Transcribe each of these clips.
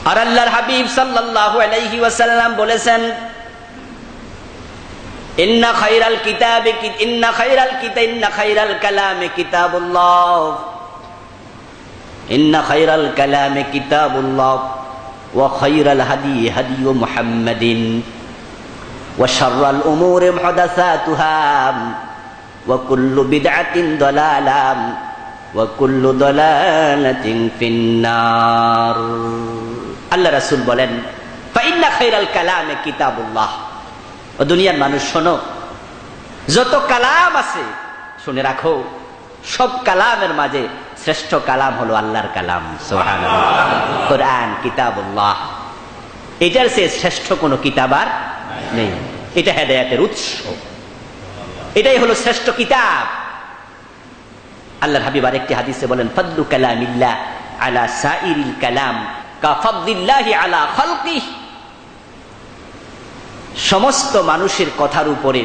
আর আল্লাহর হাবিব সাল্লাল্লাহু আলাইহি ওয়াসাল্লাম বলেছেন, ইন্না খায়রাল কালামে কিতাবুল্লাহ, ইন্না খায়রাল কালামে কিতাবুল্লাহ ওয়া খায়রাল হাদি হাদিয়ু মুহাম্মাদিন ওয়া শাররাল উমুরি মুহদাসাতুহা ওয়া কুল্লু বিদআতিন দালালাহ ওয়া কুল্লু দালালাতিন ফিন্নার। আল্লাহ রাসূল বলেন, ফা ইন্না খায়রাল কালামে কিতাবুল্লাহ। ও দুনিয়ার মানুষ শোনো, যত কালাম আছে শুনে রাখো, সব কালামের মাঝে শ্রেষ্ঠ কালাম হলো আল্লাহর কালাম। সুবহানাল্লাহ। কোরআন কিতাবুল্লাহ, এটার চেয়ে শ্রেষ্ঠ কোনো কিতাব আর নেই। এটা হেদায়েতের উৎস, এটাই হলো শ্রেষ্ঠ কিতাব। আল্লাহর হাবিব আরেকটি হাদিসে বলেন, ফাদলু কালামিল্লাহ আলা সাইরিল কালাম কাফাদলিল্লাহি আলা খালকিহি। সমস্ত মানুষের কথার উপরে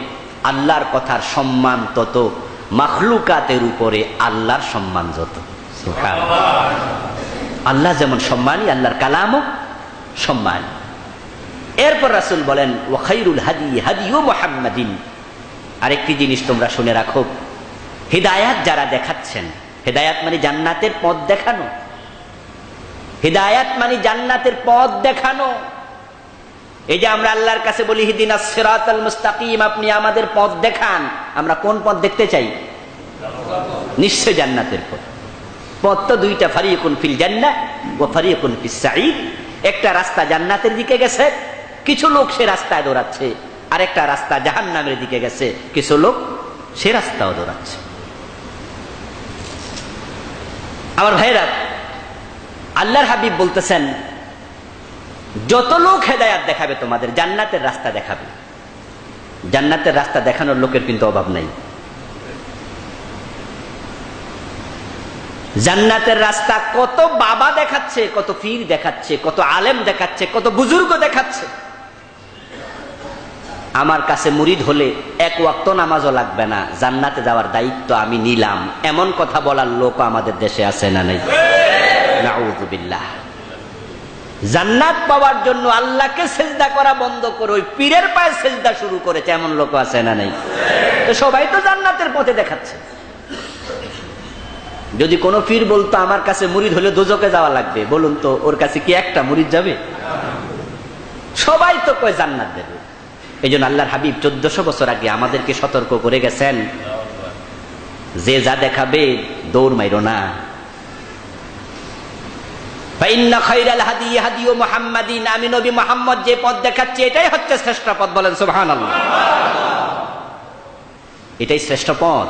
আল্লাহর কথার সম্মান তত, মাখলুকাতের উপরে আল্লাহর সম্মান যত। সুবহানাল্লাহ। আল্লাহ যেমন সম্মানী, আল্লাহর কালামও সম্মানী। এরপর রাসূল বলেন, ওয়া খায়রুল হাদি হাদিয়ু মুহাম্মাদিন। আরেকটি জিনিস তোমরা শুনে রাখো, হিদায়াত যারা দেখাচ্ছেন, হিদায়াত মানে জান্নাতের পথ দেখানো, হিদায়াত মানে জান্নাতের পথ দেখানো। এই যে আমরা আল্লাহর কাছে বলি ইহদিনাস সিরাতাল মুস্তাকিম, আপনি আমাদের পথ দেখান, আমরা কোন পথ দেখতে চাই? নিশ্চয় জান্নাতের পথ। পথ তো দুইটা, ফারিকুন ফিল জান্নাহ ওয়া ফারিকুন ফিস সাঈদ। একটা রাস্তা জান্নাতের দিকে গেছে, কিছু লোক সে রাস্তায় দৌড়াচ্ছে, আর একটা রাস্তা জাহান্নামের দিকে গেছে, কিছু লোক সে রাস্তাও দৌড়াচ্ছে। আমার ভাইরা, আল্লাহর হাবিব বলতেছেন, যত লোক হেদায়াত দেখাবে তোমাদের, জান্নাতের রাস্তা দেখাবে, জান্নাতের রাস্তা দেখানোর লোকের কিন্তু অভাব নাই। জান্নাতের রাস্তা কত বাবা দেখাচ্ছে, কত পীর দেখাচ্ছে, কত আলেম দেখাচ্ছে, কত বুজুর্গ দেখাচ্ছে। আমার কাছে মুরিদ হলে এক ওয়াক্ত নামাজও লাগবে না, জান্নাতে যাওয়ার দায়িত্ব আমি নিলাম, এমন কথা বলার লোক আমাদের দেশে আছে না নাই? নাউযুবিল্লাহ। জান্নাত পাওয়ার জন্য আল্লাহকে সেজদা করা বন্ধ করে ওই পীরের পায়ে সেজদা শুরু করেছে, এমন লোক আছে না নাই? তো সবাই তো জান্নাতের পথে দেখাচ্ছে। যদি কোনো পীর বলতো আমার কাছে মুরিদ হলে দোজকে যাওয়া লাগবে, বলুন তো ওর কাছে কি একটা মুরিদ যাবে? সবাই তো কয় জান্নাত দেবে। এই জন্য আল্লাহর হাবিব 1400 বছর আগে আমাদেরকে সতর্ক করে গেছেন, যে যা দেখাবে দৌড় মাইরো না। ফাইন্না খায়রাল হাদি হাদিয়ু মুহাম্মাদিন, আমি নবী মুহাম্মদ যে পথ দেখাচ্ছি এটাই হচ্ছে শ্রেষ্ঠ পথ। বলেন সুবহানাল্লাহ। এটাই শ্রেষ্ঠ পথ।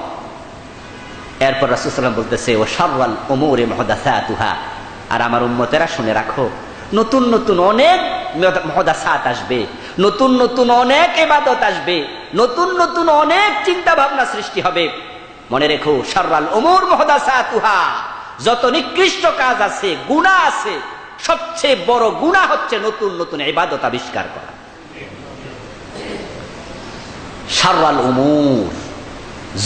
এরপর রাসূল সাল্লাল্লাহু আলাইহি ওয়াসাল্লাম বলতেছে, ওয়া শাররাল উমুরি মুহদাসাতুহা। আর আমার উম্মতেরা শুনে রাখো, নতুন নতুন অনেক মুহদাসাত আসবে, নতুন নতুন অনেক ইবাদত আসবে, নতুন নতুন অনেক চিন্তা ভাবনা সৃষ্টি হবে। মনে রেখো, শাররাল উমুর মুহদাসাতুহা, যত নিকৃষ্ট কাজ আছে, গুনাহ আছে, সবচেয়ে বড় গুনাহ হচ্ছে নতুন নতুন ইবাদত আবিষ্কার করা। শাররাল উমুর,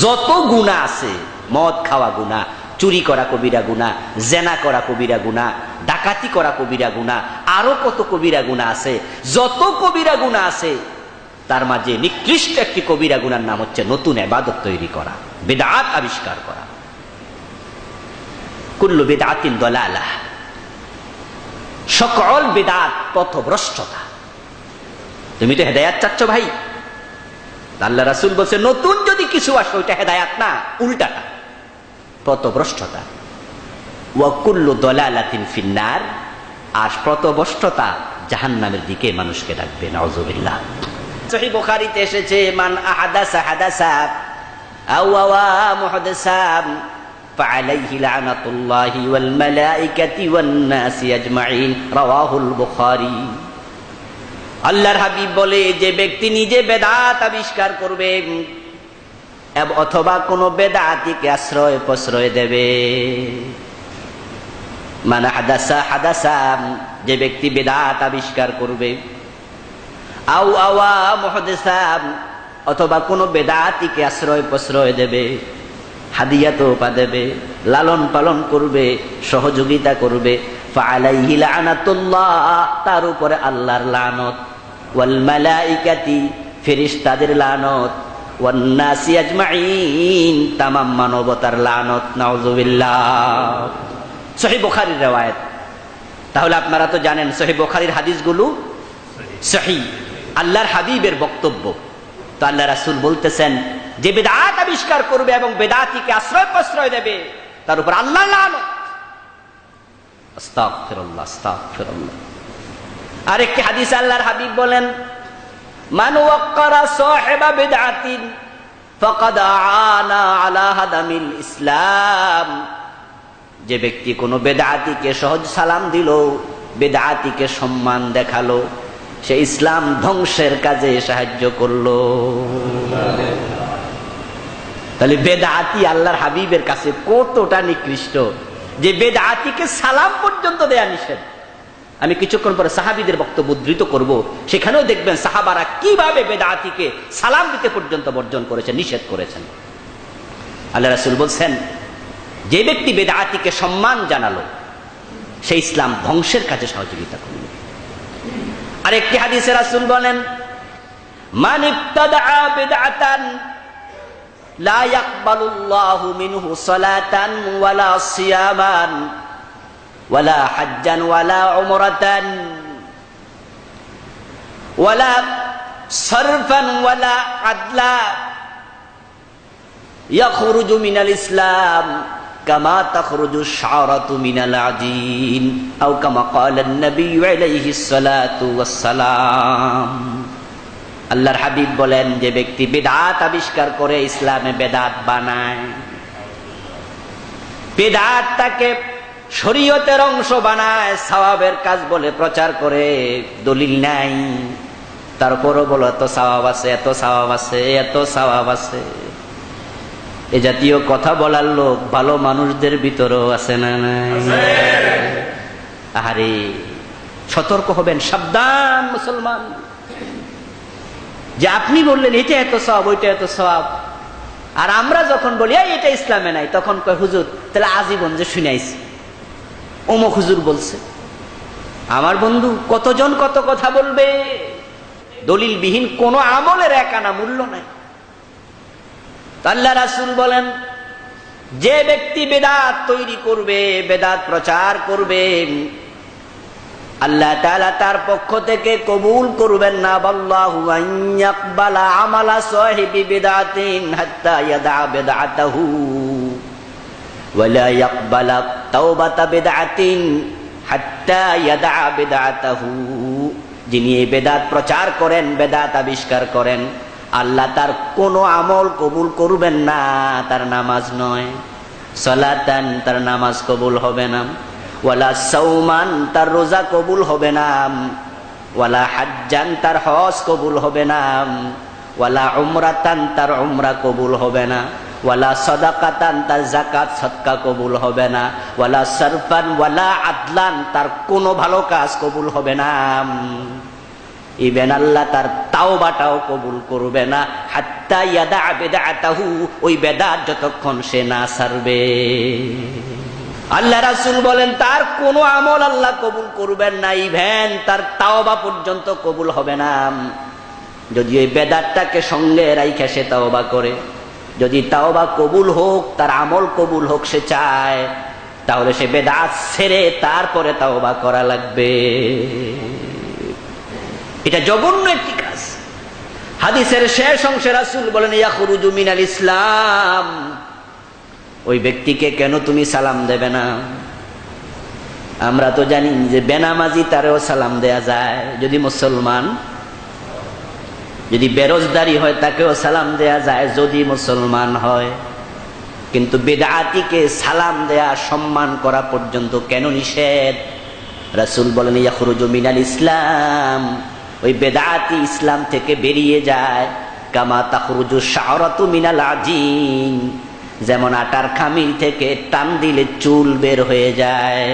যত গুনাহ আছে, মদ খাওয়া গুনাহ, চুরি করা কবিরা গুনাহ, জেনা করা কবিরা গুনাহ, ডাকাতি করা কবিরা গুনাহ, আরো কত কবিরা গুনাহ আছে। যত কবিরা গুনাহ আছে তার মাঝে নিকৃষ্ট একটি কবিরা গুনার নাম হচ্ছে নতুন ইবাদত তৈরি করা, বিদআত আবিষ্কার করা। কুল্লু বিদআতিন দালালাহ, সকল বিদআত পথভ্রষ্টতা। তুমি তো হেদায়েত চাচ্ছ ভাই, আল্লাহ রাসূল বলছে নতুন যদি কিছু আসে ওইটা হেদায়েত না, উল্টাটা পথভ্রষ্টতা। ওয়া কুল্লু দালালাতিন ফিন্নার, আর পথভ্রষ্টতা জাহান্নামের দিকে মানুষকে ডাকবে। নাউযুবিল্লাহ। সহিহ বুখারীতে এসেছে, মান আহাদাসা হাদাসা আও ওয়া মুহদাসাম ফাআলাইহি লানাতুল্লাহি ওয়াল মালাইকাতি ওয়ান নাসি আজমাইন। রাওয়াহুল বুখারী। আল্লাহর হাবিব বলে, যে ব্যক্তি নিজে বেদাত আবিষ্কার করবে অথবা কোন বেদাতিকে আশ্রয় প্রশ্রয় দেবে, মানে হাদাসা হাদাসা, যে ব্যক্তি বেদাত আবিষ্কার করবে, আও আওয়া মুহদাসাম, অথবা কোন বেদাতিকে আশ্রয় প্রশ্রয় দেবে, হাদিয়া তোপা দেবে, লালন পালন করবে, সহযোগিতা করবে, ফাআলাইহি লানাতুল্লাহ, তার উপরে আল্লাহর লানত, ওয়াল মালাইকাতি, ফেরেশতাদের লানত, ওয়ান নাসি আজমাইন, তামাম মানবতার লানত। নাউযুবিল্লাহ। সহিহ বুখারীর riwayat। তাহলে আপনারা তো জানেন সহিহ বুখারীর হাদিসগুলো সহিহ, আল্লাহর হাবিবের বক্তব্য। তো আল্লাহ রাসূল বলতেছেন যে বিদআত আবিষ্কার করবে এবং বেদাতীকে আশ্রয় প্রশ্রয় দেবে তার উপর আল্লাহর লানত। আস্তাগফিরুল্লাহ, আস্তাগফিরুল্লাহ। আরেকটি হাদিসে আল্লাহর হাবিব বলেন, মান ওয়াক্কারা সাহিবা বিদআতিন ফাকাদ আনা আলা হাদামিল ইসলাম। যে ব্যক্তি কোনো বেদাতীকে সহজ সালাম দিল, বেদাতীকে সম্মান দেখালো, সে ইসলাম ধ্বংসের কাজে সাহায্য করলো। তাহলে বেদাতি আল্লাহর হাবিবের কাছে কতটা নিকৃষ্ট যে বেদাতিকে সালাম পর্যন্ত দেয়া নিষেধ। আমি কিছুক্ষণ পরে সাহাবীদের বক্তব্য উদ্ধৃত করব, সেখানেও দেখবেন সাহাবারা কিভাবে বেদাতিকে সালাম দিতে পর্যন্ত বর্জন করেছেন, নিষেধ করেছেন। আল্লাহ রাসূল বলছেন যে ব্যক্তি বেদাতিকে সম্মান জানালো সে ইসলাম ধ্বংসের কাজে সহযোগিতা করল। আরেকটি হাদিসে রাসূল বলেন, মান ইবতাদা বিদআতান লা ইয়াকবালুল্লাহু মিনহু সালাতান ওয়ালা সিয়ামান ওয়ালা হাজ্জান ওয়ালা উমরাতান ওয়ালা সারফান ওয়ালা আদলা ইয়াখরুজু মিনাল ইসলাম কামা তাখরুজু শারাতু মিনাল আজিন আও কামা ক্বালান নবী আলাইহিস সালাতু ওয়াস সালাম। আল্লাহর হাবিব বলেন যে ব্যক্তি বেদাত আবিষ্কার করে ইসলামে বেদাত বানায়, বেদাতটাকে শরীয়তের অংশ বানায়, সওয়াবের কাজ বলে প্রচার করে, দলিল নাই, তারপরও বলো এত সওয়াব আছে, এত সওয়াব আছে, এত সওয়াব আছে। এ জাতীয় কথা বলার লোক ভালো মানুষদের ভিতরেও আছে না নাই? আরে সতর্ক হবেন, সাবধান মুসলমান। যে আপনি বললেন এটা এত সওয়াব, ওইটা এত সওয়াব, আর আমরা যখন বলি এটা ইসলামে নাই, তখন কয় হুজুর তাহলে আজীবন যে শুনাইছি অমুক হুজুর বলছে। আমার বন্ধু কতজন কত কথা বলবে, দলিলবিহীন কোন আমলের এক আনা মূল্য নাই। আল্লাহ রাসূল বলেন যে ব্যক্তি বেদাত তৈরি করবে, বেদাত প্রচার করবে, আল্লাহ তাআলা তার পক্ষ থেকে কবুল করবেন না। আল্লাহু আন ইয়াকবালা আমালা সাহিবি বিদআতিন হাত্তা ইয়াদা বিদআতাহু ওয়া লা ইয়াকবালা তাওবাতা বিদআতিন হাত্তা ইয়াদা বিদআতাহু। যিনি এই বেদাত প্রচার করেন, বেদাত আবিষ্কার করেন, আল্লাহ তার কোনো আমল কবুল করবেন না। তার নামাজ নয়, সালাতান, তার নামাজ কবুল হবে না, ওয়ালা সাওমান, তার রোজা কবুল হবে না, ওয়ালা হাজ্জান, তার হজ কবুল হবে না, ওয়ালা উমরাতান, তার উমরা কবুল হবে না, ওয়ালা সাদাকাতান, তার যাকাত সদকা কবুল হবে না, ওয়ালা সারফান ওয়ালা আদলান, তার কোনো ভালো কাজ কবুল হবে না। ইবেন আল্লাহ তার তাওবাটাও কবুল করবে না হাত্তা ইয়াদা বিদআতাহু, ওই বেদাত যতক্ষণ সে না ছাড়বে। আল্লাহ রাসূল বলেন তার কোনো আমল আল্লাহ কবুল করবেন না, ইভেন তার তাওবা পর্যন্ত কবুল হবে না। যদি ওই বেদাতটাকে সঙ্গে রাইখা সে তাওবা করে, যদি তাওবা কবুল হোক, তার আমল কবুল হোক সে চায়, তাহলে সে বেদাত ছেড়ে তারপরে তাওবা করা লাগবে। এটা জঘন্য একটি কাজ। হাদিসের শেষ অংশে রাসূল বলেন ইয়াখরুজু মিনাল ইসলাম। ওই ব্যক্তিকে কেন তুমি সালাম দেবে না? আমরা তো জানি যে বেনামাজি তারেও সালাম দেয়া যায়, যদি মুসলমান, যদি বেরোজদারি হয় তাকেও সালাম দেয়া যায় যদি মুসলমান হয়। কিন্তু বেদাতিকে সালাম দেয়া, সম্মান করা পর্যন্ত কেন নিষেধ? রাসূল বলেন ইয়াখরুজু মিনাল ইসলাম। ওই বেদাতি ইসলাম থেকে বেরিয়ে যায় কামা তাখরুজু শারাতু মিনাল আজিন, যেমন আটার খামির থেকে টান দিলে চুল বের হয়ে যায়।